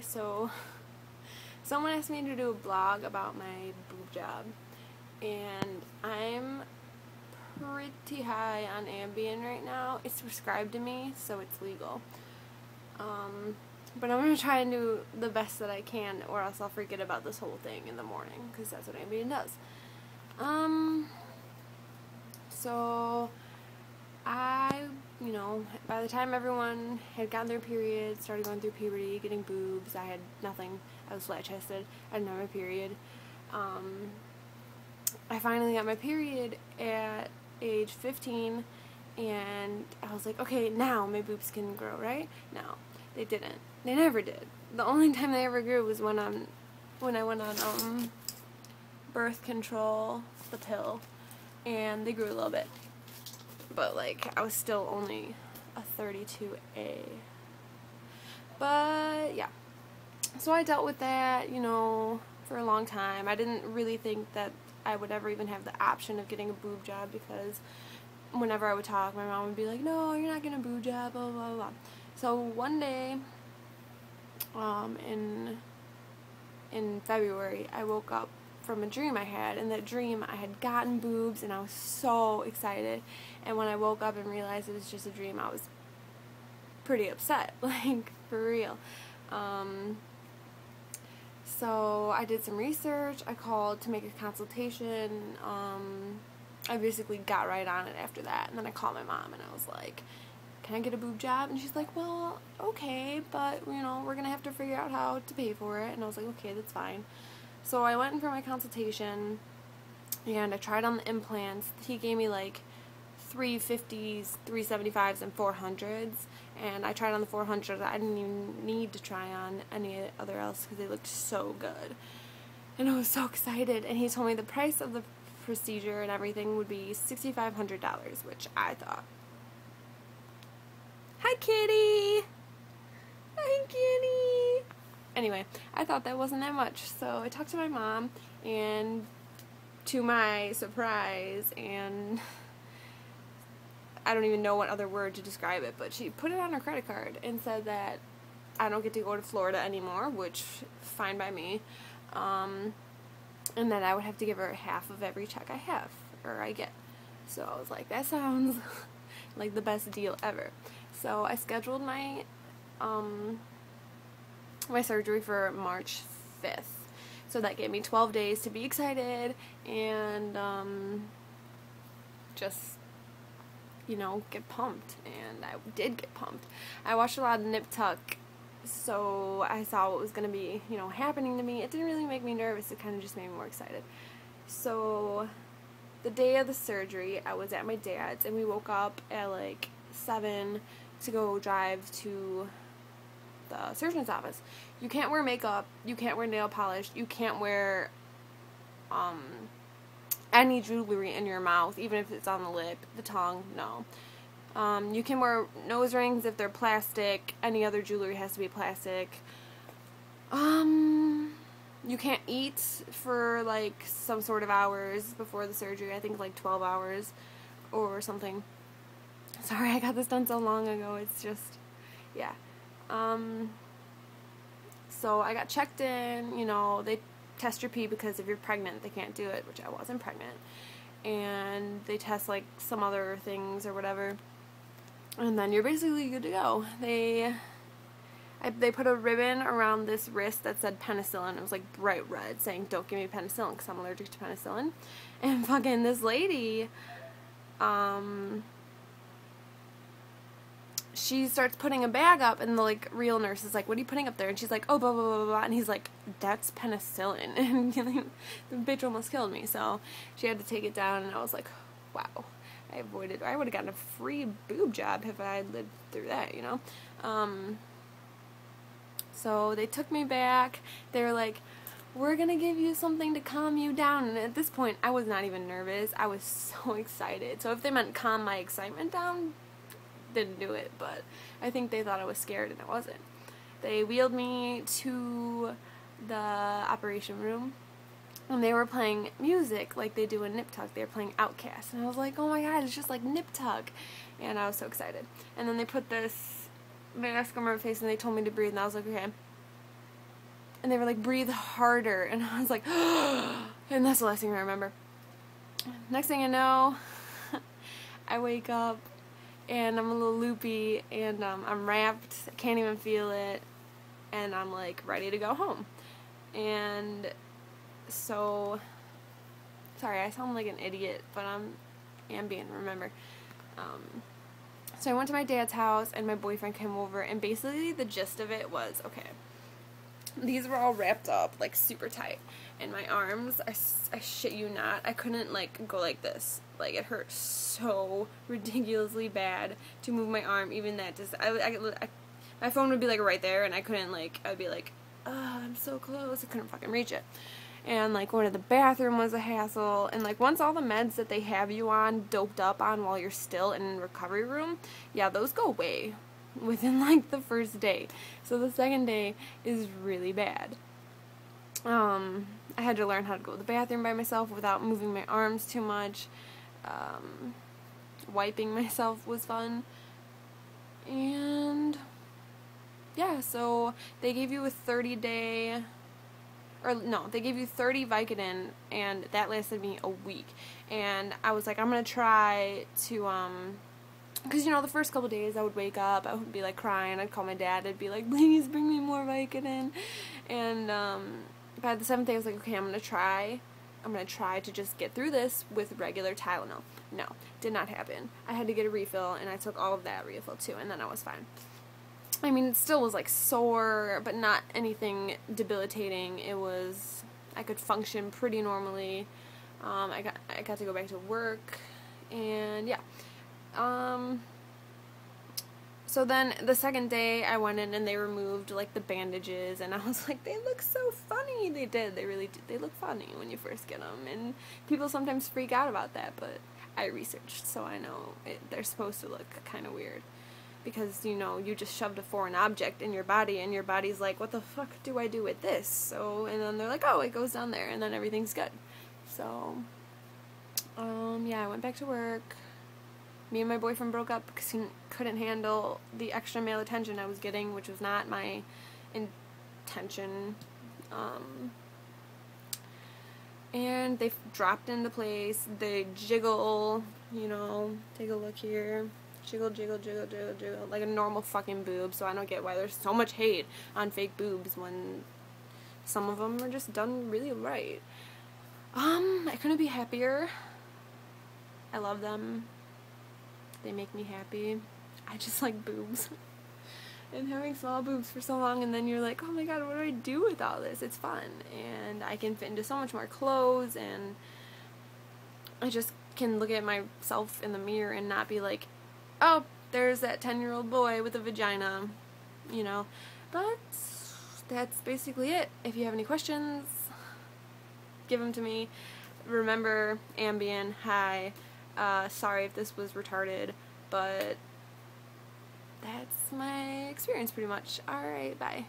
so someone asked me to do a blog about my boob job, and I'm pretty high on Ambien right now. It's prescribed to me, so it's legal. But I'm going to try and do the best that I can, or else I'll forget about this whole thing in the morning, because that's what Ambien does. So by the time everyone had gotten their period, started going through puberty, getting boobs, I had nothing. I was flat-chested. I didn't have my period. I finally got my period at age 15, and I was like, okay, now my boobs can grow, right? No, they didn't. They never did. The only time they ever grew was when I went on birth control, the pill, and they grew a little bit. But like, I was still only a 32A. But yeah. So I dealt with that, for a long time. I didn't really think that I would ever even have the option of getting a boob job, because whenever I would talk, my mom would be like, no, you're not getting a boob job, blah, blah, blah. So one day, in February, I woke up from a dream I had. In that dream, I had gotten boobs, and I was so excited. And when I woke up and realized it was just a dream, I was pretty upset, like, for real. So I did some research. I called to make a consultation. I basically got right on it after that. And then I called my mom, and I was like, can I get a boob job? And she's like, well, okay, but, we're going to have to figure out how to pay for it. And I was like, okay, that's fine. So I went in for my consultation, and I tried on the implants. He gave me, like, 350s, 375s, and 400s. And I tried on the 400s. I didn't even need to try on any other else because they looked so good. And I was so excited. And he told me the price of the procedure and everything would be $6,500, which I thought, hi, kitty! Hi, kitty! Anyway, I thought that wasn't that much. So I talked to my mom, and to my surprise, and I don't even know what other word to describe it, but she put it on her credit card and said that I don't get to go to Florida anymore, which, fine by me, and that I would have to give her half of every check I get. So I was like, that sounds like the best deal ever. So I scheduled my my surgery for March 5th. So that gave me 12 days to be excited and just, get pumped. And I did get pumped. I watched a lot of Nip Tuck, so I saw what was going to be, happening to me. It didn't really make me nervous. It kind of just made me more excited. So the day of the surgery, I was at my dad's, and we woke up at like 7 to go drive to the surgeon's office. You can't wear makeup, you can't wear nail polish, you can't wear any jewelry in your mouth, even if it's on the lip, the tongue, no. You can wear nose rings if they're plastic. Any other jewelry has to be plastic. You can't eat for like some sort of hours before the surgery. I think like 12 hours or something. Sorry, I got this done so long ago. It's just, yeah. So I got checked in. They test your pee because if you're pregnant, they can't do it, which I wasn't pregnant. And they test like some other things or whatever. And then you're basically good to go. They put a ribbon around this wrist that said penicillin. It was like bright red, saying don't give me penicillin because I'm allergic to penicillin. And fucking this lady, she starts putting a bag up, and the like real nurse is like, what are you putting up there? And she's like, oh, blah, blah, blah, blah. And he's like, that's penicillin. And the bitch almost killed me. So she had to take it down, and I was like, wow. I would have gotten a free boob job if I had lived through that, So they took me back. They were like, we're going to give you something to calm you down. And at this point, I was not even nervous. I was so excited. So if they meant calm my excitement down, didn't do it. But I think they thought I was scared, and I wasn't. They wheeled me to the operation room, and they were playing music like they do in Nip Tuck. They were playing Outkast, and I was like, oh my god, it's just like Nip Tuck. And I was so excited. And then they put this mask on my face, and they told me to breathe, and I was like, okay. and they were like, breathe harder, and I was like, and that's the last thing I remember. Next thing I know, I wake up, and I'm a little loopy, and I'm wrapped, I can't even feel it, and I'm like ready to go home. And so, sorry, I sound like an idiot, but I'm Ambien, remember. So I went to my dad's house, and my boyfriend came over, and basically the gist of it was, okay, these were all wrapped up, like, super tight, and my arms, I shit you not, I couldn't, like, go like this. Like, it hurt so ridiculously bad to move my arm, even that, just, my phone would be, like, right there, and I couldn't, like, I'd be like, oh, I'm so close, I couldn't fucking reach it. And, like, going to the bathroom was a hassle, and, like, once all the meds that they have you on, doped up on while you're still in recovery room, yeah, those go away within, like, the first day. So the second day is really bad. I had to learn how to go to the bathroom by myself without moving my arms too much. Wiping myself was fun. And, yeah, so they gave you a 30-day... Or, no, they gave you 30 Vicodin, and that lasted me a week. And I was like, I'm going to try to, because, you know, the first couple days I would wake up, I would be, like, crying, I'd call my dad, I'd be like, please bring me more Vicodin. And, by the 7th day, I was like, okay, I'm going to try to just get through this with regular Tylenol. No, did not happen. I had to get a refill, and I took all of that refill, too, and then I was fine. I mean, it still was, like, sore, but not anything debilitating. It was, I could function pretty normally. I got to go back to work, and, yeah. So then, the second day, I went in, and they removed, like, the bandages, and I was like, they look so funny. They did. They really did. They look funny when you first get them, and people sometimes freak out about that, but I researched, so I know they're supposed to look kind of weird. Because, you know, you just shoved a foreign object in your body, and your body's like, what the fuck do I do with this? So, and then they're like, oh, it goes down there, and then everything's good. So, yeah, I went back to work. Me and my boyfriend broke up because he couldn't handle the extra male attention I was getting, which was not my intention. And they dropped into place. They jiggle, you know, take a look here. Jiggle, jiggle, jiggle, jiggle, jiggle, like a normal fucking boob, so I don't get why there's so much hate on fake boobs when some of them are just done really right. I couldn't be happier. I love them. They make me happy. I just like boobs. And having small boobs for so long, and then you're like, oh my god, what do I do with all this? It's fun, and I can fit into so much more clothes, and I just can look at myself in the mirror and not be like, oh, there's that 10-year-old boy with a vagina, you know. But that's basically it. If you have any questions, give them to me. Remember, Ambien, hi. Sorry if this was retarded, but that's my experience pretty much. Alright, bye.